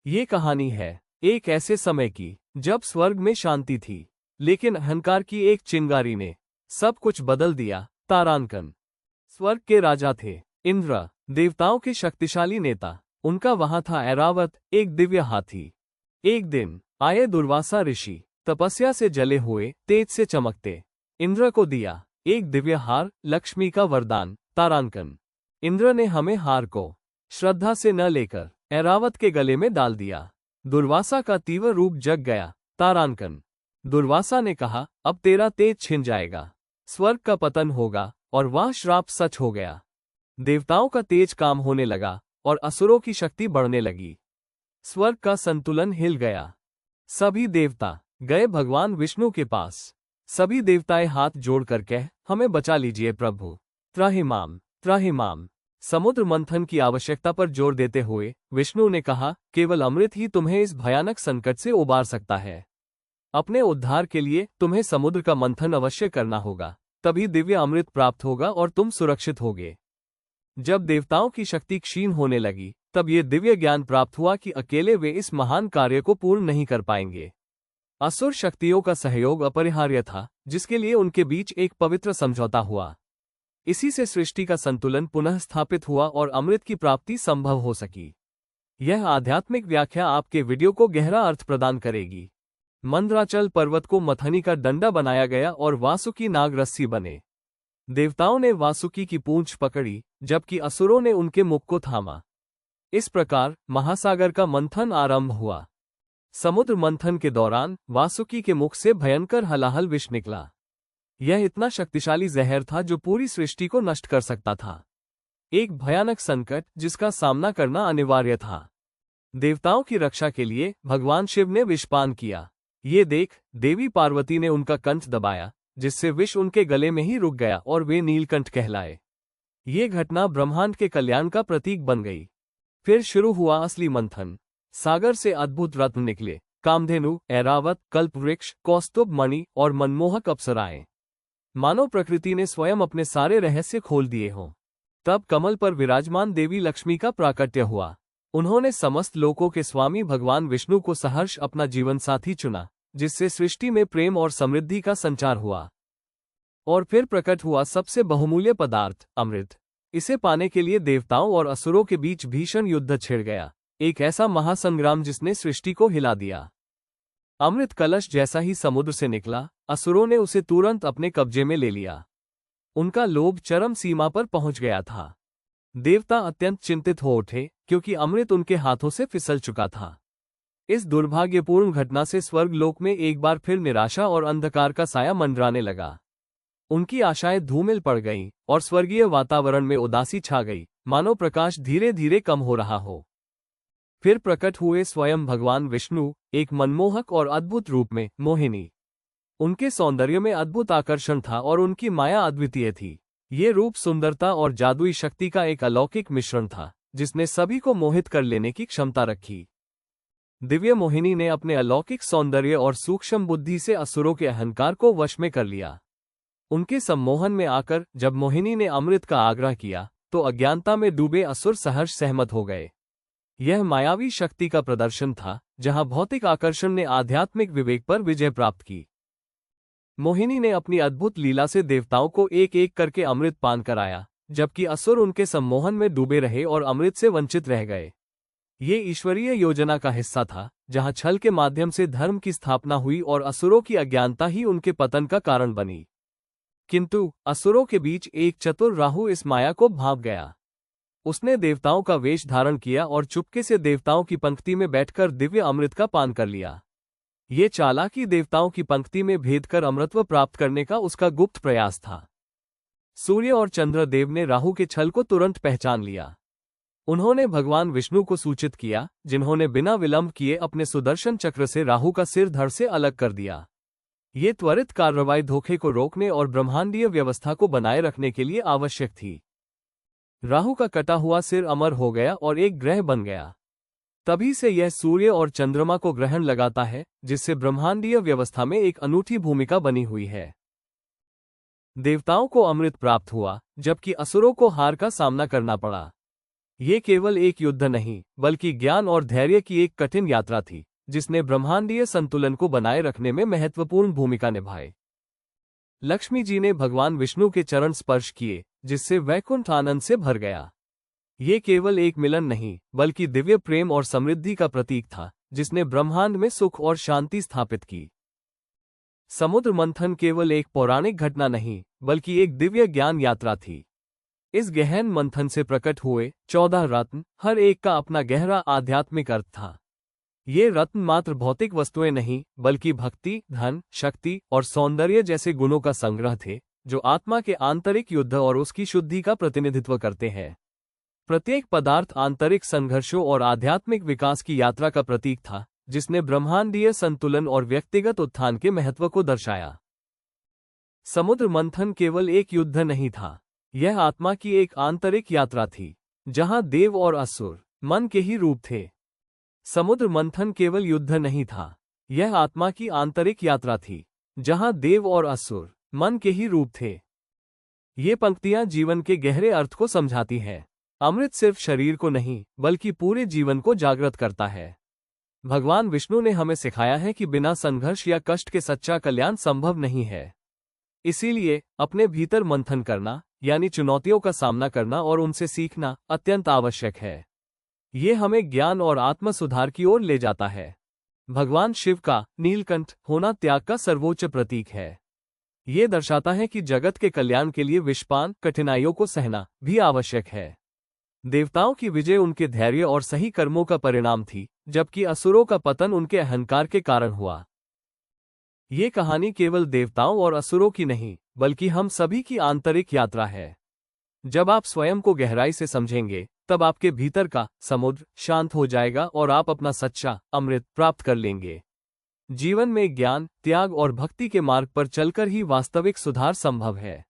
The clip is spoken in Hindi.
ये कहानी है एक ऐसे समय की जब स्वर्ग में शांति थी, लेकिन अहंकार की एक चिंगारी ने सब कुछ बदल दिया। तारांकन स्वर्ग के राजा थे इंद्र, देवताओं के शक्तिशाली नेता। उनका वहां था ऐरावत, एक दिव्य हाथी। एक दिन आए दुर्वासा ऋषि, तपस्या से जले हुए, तेज से चमकते। इंद्र को दिया एक दिव्य हार, लक्ष्मी का वरदान। तारांकन इंद्र ने हमें हार को श्रद्धा से न लेकर ऐरावत के गले में डाल दिया। दुर्वासा का तीव्र रूप जग गया। तारांकन दुर्वासा ने कहा, अब तेरा तेज छिन जाएगा, स्वर्ग का पतन होगा, और वह श्राप सच हो गया। देवताओं का तेज काम होने लगा और असुरों की शक्ति बढ़ने लगी। स्वर्ग का संतुलन हिल गया। सभी देवता गए भगवान विष्णु के पास। सभी देवताएं हाथ जोड़कर कह, हमें बचा लीजिए प्रभु, त्राहिमाम त्राहिमाम। समुद्र मंथन की आवश्यकता पर जोर देते हुए विष्णु ने कहा, केवल अमृत ही तुम्हें इस भयानक संकट से उबार सकता है। अपने उद्धार के लिए तुम्हें समुद्र का मंथन अवश्य करना होगा, तभी दिव्य अमृत प्राप्त होगा और तुम सुरक्षित होगे। जब देवताओं की शक्ति क्षीण होने लगी, तब ये दिव्य ज्ञान प्राप्त हुआ कि अकेले वे इस महान कार्य को पूर्ण नहीं कर पाएंगे। असुर शक्तियों का सहयोग अपरिहार्य था, जिसके लिए उनके बीच एक पवित्र समझौता हुआ। इसी से सृष्टि का संतुलन पुनः स्थापित हुआ और अमृत की प्राप्ति संभव हो सकी। यह आध्यात्मिक व्याख्या आपके वीडियो को गहरा अर्थ प्रदान करेगी। मंदराचल पर्वत को मथनी का डंडा बनाया गया और वासुकी नाग रस्सी बने। देवताओं ने वासुकी की पूंछ पकड़ी, जबकि असुरों ने उनके मुख को थामा। इस प्रकार महासागर का मंथन आरंभ हुआ। समुद्र मंथन के दौरान वासुकी के मुख से भयंकर हलाहल विष निकला। यह इतना शक्तिशाली जहर था जो पूरी सृष्टि को नष्ट कर सकता था। एक भयानक संकट जिसका सामना करना अनिवार्य था। देवताओं की रक्षा के लिए भगवान शिव ने विषपान किया। ये देख देवी पार्वती ने उनका कंठ दबाया, जिससे विष उनके गले में ही रुक गया और वे नीलकंठ कहलाए। ये घटना ब्रह्मांड के कल्याण का प्रतीक बन गई। फिर शुरू हुआ असली मंथन। सागर से अद्भुत रत्न निकले, कामधेनु, ऐरावत, कल्पवृक्ष, कौस्तुभ मणि और मनमोहक अप्सराएं। मानव प्रकृति ने स्वयं अपने सारे रहस्य खोल दिए हों। तब कमल पर विराजमान देवी लक्ष्मी का प्राकट्य हुआ। उन्होंने समस्त लोकों के स्वामी भगवान विष्णु को सहर्ष अपना जीवन साथी चुना, जिससे सृष्टि में प्रेम और समृद्धि का संचार हुआ। और फिर प्रकट हुआ सबसे बहुमूल्य पदार्थ, अमृत। इसे पाने के लिए देवताओं और असुरों के बीच भीषण युद्ध छिड़ गया, एक ऐसा महासंग्राम जिसने सृष्टि को हिला दिया। अमृत कलश जैसा ही समुद्र से निकला, असुरों ने उसे तुरंत अपने कब्जे में ले लिया। उनका लोभ चरम सीमा पर पहुंच गया था। देवता अत्यंत चिंतित हो उठे, क्योंकि अमृत उनके हाथों से फिसल चुका था। इस दुर्भाग्यपूर्ण घटना से स्वर्गलोक में एक बार फिर निराशा और अंधकार का साया मंडराने लगा। उनकी आशाएं धूमिल पड़ गईं और स्वर्गीय वातावरण में उदासी छा गई, मानो प्रकाश धीरे धीरे कम हो रहा हो। फिर प्रकट हुए स्वयं भगवान विष्णु, एक मनमोहक और अद्भुत रूप में, मोहिनी। उनके सौंदर्य में अद्भुत आकर्षण था और उनकी माया अद्वितीय थी। ये रूप सुंदरता और जादुई शक्ति का एक अलौकिक मिश्रण था, जिसने सभी को मोहित कर लेने की क्षमता रखी। दिव्य मोहिनी ने अपने अलौकिक सौंदर्य और सूक्ष्म बुद्धि से असुरों के अहंकार को वश में कर लिया। उनके सम्मोहन में आकर जब मोहिनी ने अमृत का आग्रह किया, तो अज्ञानता में डूबे असुर सहर्ष सहमत हो गए। यह मायावी शक्ति का प्रदर्शन था, जहां भौतिक आकर्षण ने आध्यात्मिक विवेक पर विजय प्राप्त की। मोहिनी ने अपनी अद्भुत लीला से देवताओं को एक एक करके अमृत पान कराया, जबकि असुर उनके सम्मोहन में डूबे रहे और अमृत से वंचित रह गए। ये ईश्वरीय योजना का हिस्सा था, जहां छल के माध्यम से धर्म की स्थापना हुई और असुरों की अज्ञानता ही उनके पतन का कारण बनी। किंतु असुरों के बीच एक चतुर राहु इस माया को भांप गया। उसने देवताओं का वेश धारण किया और चुपके से देवताओं की पंक्ति में बैठकर दिव्य अमृत का पान कर लिया। ये चालाकी देवताओं की पंक्ति में भेद कर अमृतत्व प्राप्त करने का उसका गुप्त प्रयास था। सूर्य और चंद्रदेव ने राहु के छल को तुरंत पहचान लिया। उन्होंने भगवान विष्णु को सूचित किया, जिन्होंने बिना विलंब किए अपने सुदर्शन चक्र से राहु का सिर धड़ से अलग कर दिया। ये त्वरित कार्रवाई धोखे को रोकने और ब्रह्मांडीय व्यवस्था को बनाए रखने के लिए आवश्यक थी। राहु का कटा हुआ सिर अमर हो गया और एक ग्रह बन गया। तभी से यह सूर्य और चंद्रमा को ग्रहण लगाता है, जिससे ब्रह्मांडीय व्यवस्था में एक अनूठी भूमिका बनी हुई है। देवताओं को अमृत प्राप्त हुआ, जबकि असुरों को हार का सामना करना पड़ा। ये केवल एक युद्ध नहीं, बल्कि ज्ञान और धैर्य की एक कठिन यात्रा थी, जिसने ब्रह्मांडीय संतुलन को बनाए रखने में महत्वपूर्ण भूमिका निभाई। लक्ष्मी जी ने भगवान विष्णु के चरण स्पर्श किए, जिससे वैकुंठ आनंद से भर गया। ये केवल एक मिलन नहीं, बल्कि दिव्य प्रेम और समृद्धि का प्रतीक था, जिसने ब्रह्मांड में सुख और शांति स्थापित की। समुद्र मंथन केवल एक पौराणिक घटना नहीं, बल्कि एक दिव्य ज्ञान यात्रा थी। इस गहन मंथन से प्रकट हुए 14 रत्न, हर एक का अपना गहरा आध्यात्मिक अर्थ था। ये रत्न मात्र भौतिक वस्तुएं नहीं, बल्कि भक्ति, धन, शक्ति और सौंदर्य जैसे गुणों का संग्रह थे, जो आत्मा के आंतरिक युद्ध और उसकी शुद्धि का प्रतिनिधित्व करते हैं। प्रत्येक पदार्थ आंतरिक संघर्षों और आध्यात्मिक विकास की यात्रा का प्रतीक था, जिसने ब्रह्मांडीय संतुलन और व्यक्तिगत उत्थान के महत्व को दर्शाया। समुद्र मंथन केवल एक युद्ध नहीं था, यह आत्मा की एक आंतरिक यात्रा थी, जहां देव और असुर मन के ही रूप थे। समुद्र मंथन केवल युद्ध नहीं था, यह आत्मा की आंतरिक यात्रा थी, जहां देव और असुर मन के ही रूप थे। ये पंक्तियां जीवन के गहरे अर्थ को समझाती हैं। अमृत सिर्फ शरीर को नहीं, बल्कि पूरे जीवन को जागृत करता है। भगवान विष्णु ने हमें सिखाया है कि बिना संघर्ष या कष्ट के सच्चा कल्याण संभव नहीं है। इसीलिए अपने भीतर मंथन करना, यानी चुनौतियों का सामना करना और उनसे सीखना अत्यंत आवश्यक है। ये हमें ज्ञान और आत्म सुधार की ओर ले जाता है। भगवान शिव का नीलकंठ होना त्याग का सर्वोच्च प्रतीक है। ये दर्शाता है कि जगत के कल्याण के लिए विषपान, कठिनाइयों को सहना भी आवश्यक है। देवताओं की विजय उनके धैर्य और सही कर्मों का परिणाम थी, जबकि असुरों का पतन उनके अहंकार के कारण हुआ। ये कहानी केवल देवताओं और असुरों की नहीं, बल्कि हम सभी की आंतरिक यात्रा है। जब आप स्वयं को गहराई से समझेंगे, तब आपके भीतर का समुद्र शांत हो जाएगा और आप अपना सच्चा अमृत प्राप्त कर लेंगे। जीवन में ज्ञान, त्याग और भक्ति के मार्ग पर चलकर ही वास्तविक सुधार संभव है।